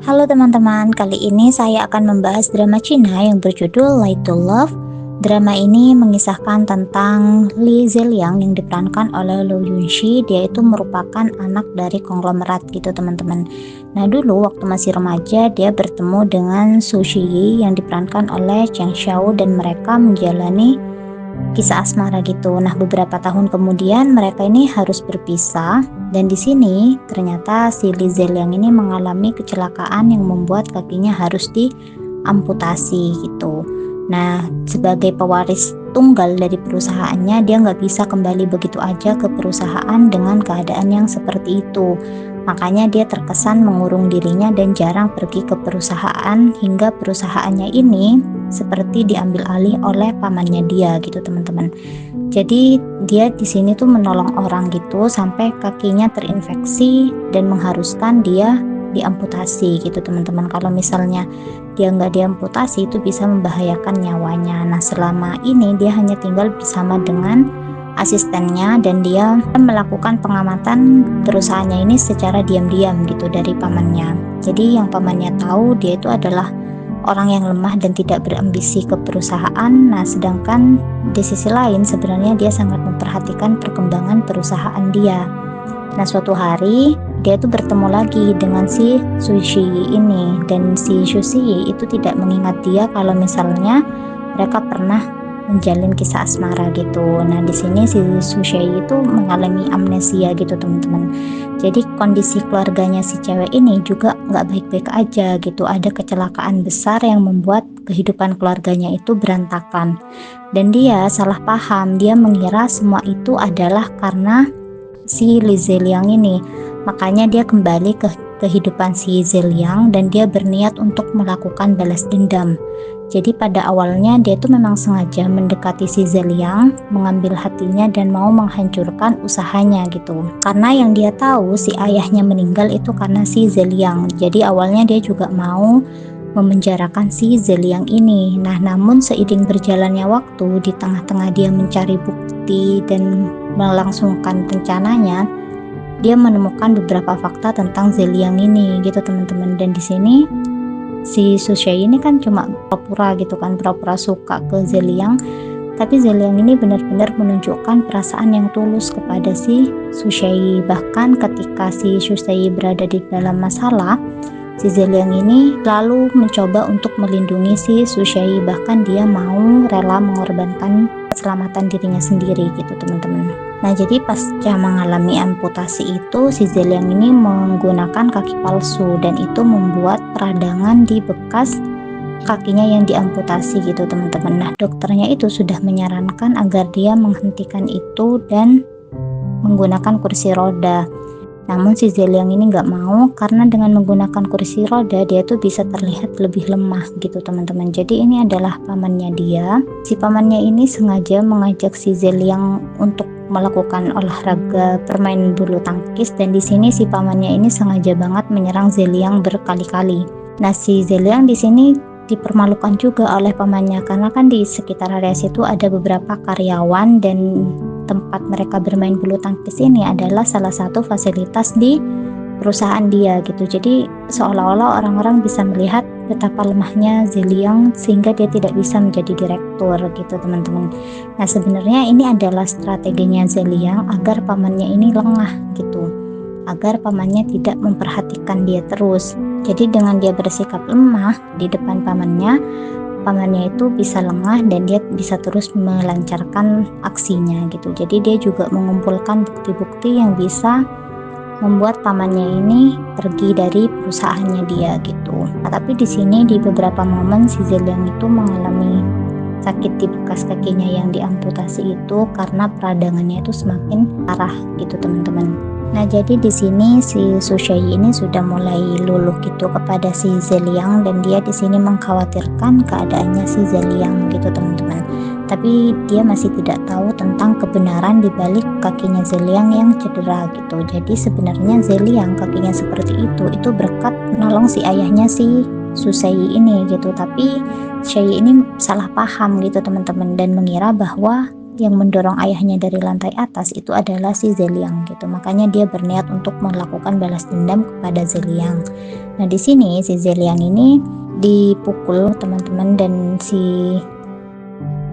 Halo teman-teman, kali ini saya akan membahas drama Cina yang berjudul Light to Love. Drama ini mengisahkan tentang Li Zeliang yang diperankan oleh Liu Yunxi. Dia itu merupakan anak dari konglomerat gitu teman-teman. Nah dulu waktu masih remaja dia bertemu dengan Su Shiyi yang diperankan oleh Cheng Xiao dan mereka menjalani kisah asmara gitu. Nah, beberapa tahun kemudian mereka ini harus berpisah dan di sini ternyata si Li Zeliang ini mengalami kecelakaan yang membuat kakinya harus diamputasi gitu. Nah, sebagai pewaris tunggal dari perusahaannya, dia nggak bisa kembali begitu aja ke perusahaan dengan keadaan yang seperti itu. Makanya dia terkesan mengurung dirinya dan jarang pergi ke perusahaan hingga perusahaannya ini seperti diambil alih oleh pamannya dia gitu teman-teman. Jadi dia di sini tuh menolong orang gitu sampai kakinya terinfeksi dan mengharuskan dia diamputasi gitu teman-teman. Kalau misalnya dia nggak diamputasi itu bisa membahayakan nyawanya. Nah selama ini dia hanya tinggal bersama dengan asistennya dan dia melakukan pengamatan perusahaannya ini secara diam-diam gitu dari pamannya. Jadi yang pamannya tahu dia itu adalah orang yang lemah dan tidak berambisi ke perusahaan. Nah sedangkan di sisi lain sebenarnya dia sangat memperhatikan perkembangan perusahaan dia. Nah suatu hari dia tuh bertemu lagi dengan si Su Shiyi ini dan si Su Shiyi itu tidak mengingat dia kalau misalnya mereka pernah menjalin kisah asmara gitu. Nah di sini si Su Shiyi itu mengalami amnesia gitu teman-teman. Jadi kondisi keluarganya si cewek ini juga nggak baik-baik aja gitu. Ada kecelakaan besar yang membuat kehidupan keluarganya itu berantakan. Dan dia salah paham. Dia mengira semua itu adalah karena si Li Zeliang ini. Makanya dia kembali ke kehidupan si Zeliang dan dia berniat untuk melakukan balas dendam. Jadi pada awalnya dia tuh memang sengaja mendekati si Zeliang, mengambil hatinya dan mau menghancurkan usahanya gitu. Karena yang dia tahu si ayahnya meninggal itu karena si Zeliang. Jadi awalnya dia juga mau memenjarakan si Zeliang ini. Nah, namun seiring berjalannya waktu, di tengah-tengah dia mencari bukti dan melangsungkan rencananya, dia menemukan beberapa fakta tentang Zeliang ini gitu teman-teman. Dan di sini si Su Shiyi ini kan cuma pura-pura gitu kan, pura-pura suka ke Zeliang, tapi Zeliang ini benar-benar menunjukkan perasaan yang tulus kepada si Su Shiyi. Bahkan ketika si Su Shiyi berada di dalam masalah, si Zeliang ini lalu mencoba untuk melindungi si Su Shiyi, bahkan dia mau rela mengorbankan keselamatan dirinya sendiri gitu teman-teman. Nah jadi pasca mengalami amputasi itu si Zeliang ini menggunakan kaki palsu dan itu membuat peradangan di bekas kakinya yang diamputasi gitu teman-teman. Nah dokternya itu sudah menyarankan agar dia menghentikan itu dan menggunakan kursi roda. Namun si Zeliang ini nggak mau karena dengan menggunakan kursi roda dia tuh bisa terlihat lebih lemah gitu teman-teman. Jadi ini adalah pamannya dia. Si pamannya ini sengaja mengajak si Zeliang untuk melakukan olahraga permain bulu tangkis dan di sini si pamannya ini sengaja banget menyerang Zeliang berkali-kali. Nah si Zeliang di sini dipermalukan juga oleh pamannya karena kan di sekitar area situ ada beberapa karyawan dan tempat mereka bermain bulu tangkis ini adalah salah satu fasilitas di perusahaan dia gitu. Jadi seolah-olah orang-orang bisa melihat betapa lemahnya Zeliang sehingga dia tidak bisa menjadi direktur gitu teman-teman. Nah sebenarnya ini adalah strateginya Zeliang agar pamannya ini lengah gitu, agar pamannya tidak memperhatikan dia terus. Jadi dengan dia bersikap lemah di depan pamannya itu bisa lengah dan dia bisa terus melancarkan aksinya gitu. Jadi dia juga mengumpulkan bukti-bukti yang bisa membuat pamannya ini pergi dari perusahaannya dia gitu. Nah, tapi di sini di beberapa momen si Zeliang itu mengalami sakit di bekas kakinya yang diamputasi itu karena peradangannya itu semakin parah gitu teman-teman. Nah jadi di sini si Su Shiyi ini sudah mulai luluh gitu kepada si Zeliang dan dia di sini mengkhawatirkan keadaannya si Zeliang gitu teman-teman. Tapi dia masih tidak tahu tentang kebenaran di balik kakinya Zeliang yang cedera gitu. Jadi sebenarnya Zeliang kakinya seperti itu berkat menolong si ayahnya si Su Shiyi ini gitu. Tapi Shiyi ini salah paham gitu teman-teman dan mengira bahwa yang mendorong ayahnya dari lantai atas itu adalah si Zeliang gitu. Makanya dia berniat untuk melakukan balas dendam kepada Zeliang. Nah, di sini si Zeliang ini dipukul teman-teman, dan si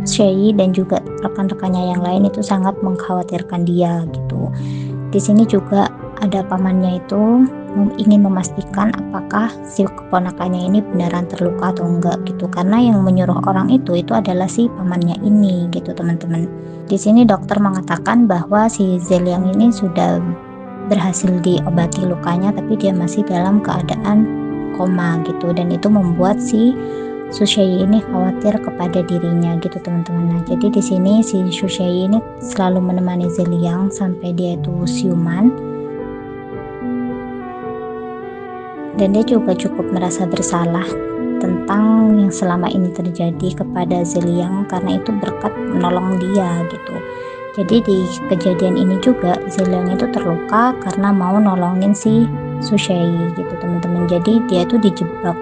Shay dan juga rekan-rekannya yang lain itu sangat mengkhawatirkan dia gitu. Di sini juga ada pamannya itu ingin memastikan apakah si keponakannya ini beneran terluka atau enggak gitu, karena yang menyuruh orang itu adalah si pamannya ini gitu teman-teman. Di sini dokter mengatakan bahwa si Zeliang ini sudah berhasil diobati lukanya, tapi dia masih dalam keadaan koma gitu, dan itu membuat si Sushei ini khawatir kepada dirinya gitu teman-teman. Nah, jadi di sini si Sushei ini selalu menemani Zeliang sampai dia itu siuman. Dan dia juga cukup merasa bersalah tentang yang selama ini terjadi kepada Zeliang, karena itu berkat menolong dia gitu. Jadi di kejadian ini juga Zeliang itu terluka karena mau nolongin si Sushei gitu teman-teman. Jadi dia itu dijebak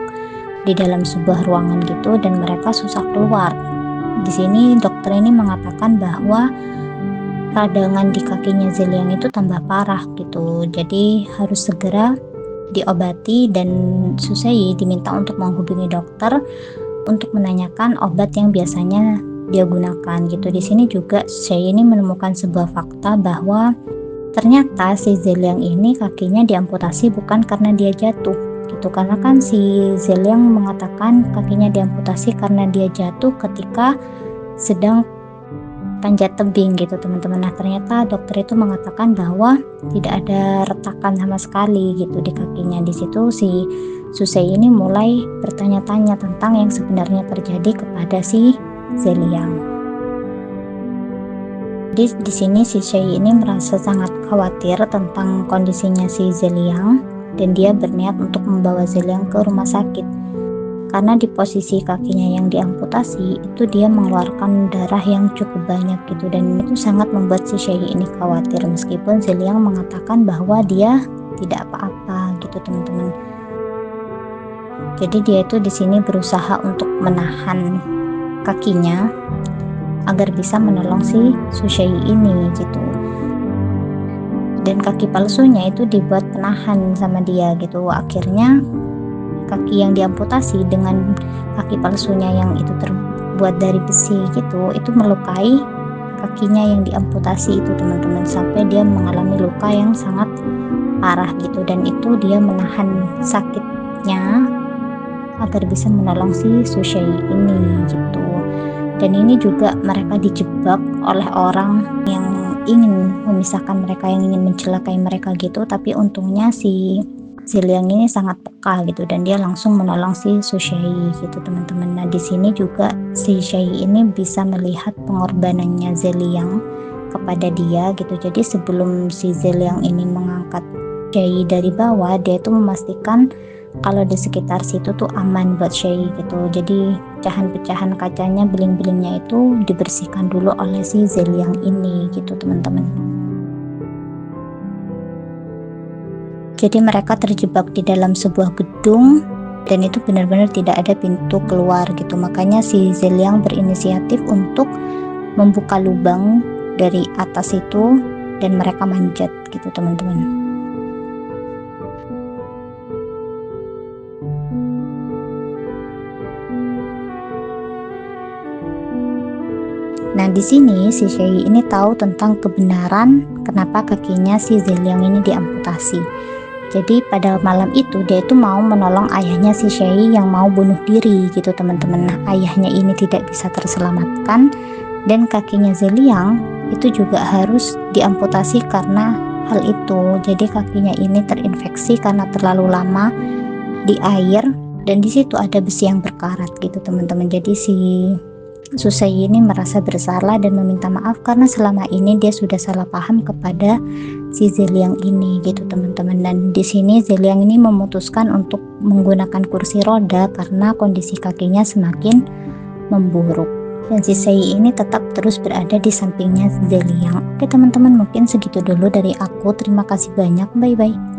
di dalam sebuah ruangan gitu, dan mereka susah keluar. Di sini dokter ini mengatakan bahwa radangan di kakinya Zeliang itu tambah parah gitu. Jadi harus segera diobati, dan Susei diminta untuk menghubungi dokter untuk menanyakan obat yang biasanya dia gunakan gitu. Di sini juga Susei ini menemukan sebuah fakta bahwa ternyata si Zeliang ini kakinya diamputasi bukan karena dia jatuh gitu, karena kan si Zeliang mengatakan kakinya diamputasi karena dia jatuh ketika sedang panjat tebing gitu teman-teman. Nah, ternyata dokter itu mengatakan bahwa tidak ada retakan sama sekali gitu di kakinya. Di situ si Susei ini mulai bertanya-tanya tentang yang sebenarnya terjadi kepada si Zeliang. Di sini si Shei ini merasa sangat khawatir tentang kondisinya si Zeliang, dan dia berniat untuk membawa Zeliang ke rumah sakit. Karena di posisi kakinya yang diamputasi itu dia mengeluarkan darah yang cukup banyak gitu, dan itu sangat membuat si Shei ini khawatir, meskipun Zeliang mengatakan bahwa dia tidak apa-apa gitu teman-teman. Jadi dia itu di sini berusaha untuk menahan kakinya agar bisa menolong si Sushei ini gitu. Dan kaki palsunya itu dibuat penahan sama dia gitu. Akhirnya kaki yang diamputasi dengan kaki palsunya yang itu terbuat dari besi gitu, itu melukai kakinya yang diamputasi itu teman-teman, sampai dia mengalami luka yang sangat parah gitu. Dan itu dia menahan sakitnya agar bisa menolong si Sushei ini gitu. Dan ini juga mereka dijebak oleh orang yang ingin memisahkan mereka, yang ingin mencelakai mereka gitu, tapi untungnya si Zeliang ini sangat peka gitu, dan dia langsung menolong si Sushei gitu teman-teman. Nah, di sini juga si Shei ini bisa melihat pengorbanannya Zeliang kepada dia gitu. Jadi sebelum si Zeliang ini mengangkat Shei dari bawah, dia itu memastikan kalau di sekitar situ tuh aman buat Shei gitu. Jadi pecahan-pecahan kacanya, beling-belingnya itu dibersihkan dulu oleh si Zeliang ini gitu teman-teman. Jadi mereka terjebak di dalam sebuah gedung, dan itu benar-benar tidak ada pintu keluar gitu. Makanya si Zeliang berinisiatif untuk membuka lubang dari atas itu, dan mereka manjat gitu teman-teman. Nah, di sini si Shei ini tahu tentang kebenaran kenapa kakinya si Zeliang ini diamputasi. Jadi pada malam itu dia itu mau menolong ayahnya si Shei yang mau bunuh diri gitu teman-teman. Nah, ayahnya ini tidak bisa terselamatkan, dan kakinya Zeliang itu juga harus diamputasi karena hal itu. Jadi kakinya ini terinfeksi karena terlalu lama di air, dan di situ ada besi yang berkarat gitu teman-teman. Jadi si Susei ini merasa bersalah dan meminta maaf karena selama ini dia sudah salah paham kepada si Zeliang ini gitu teman-teman. Dan di sini Zeliang ini memutuskan untuk menggunakan kursi roda karena kondisi kakinya semakin memburuk. Dan si Sei ini tetap terus berada di sampingnya Zeliang. Oke teman-teman, mungkin segitu dulu dari aku. Terima kasih banyak. Bye bye.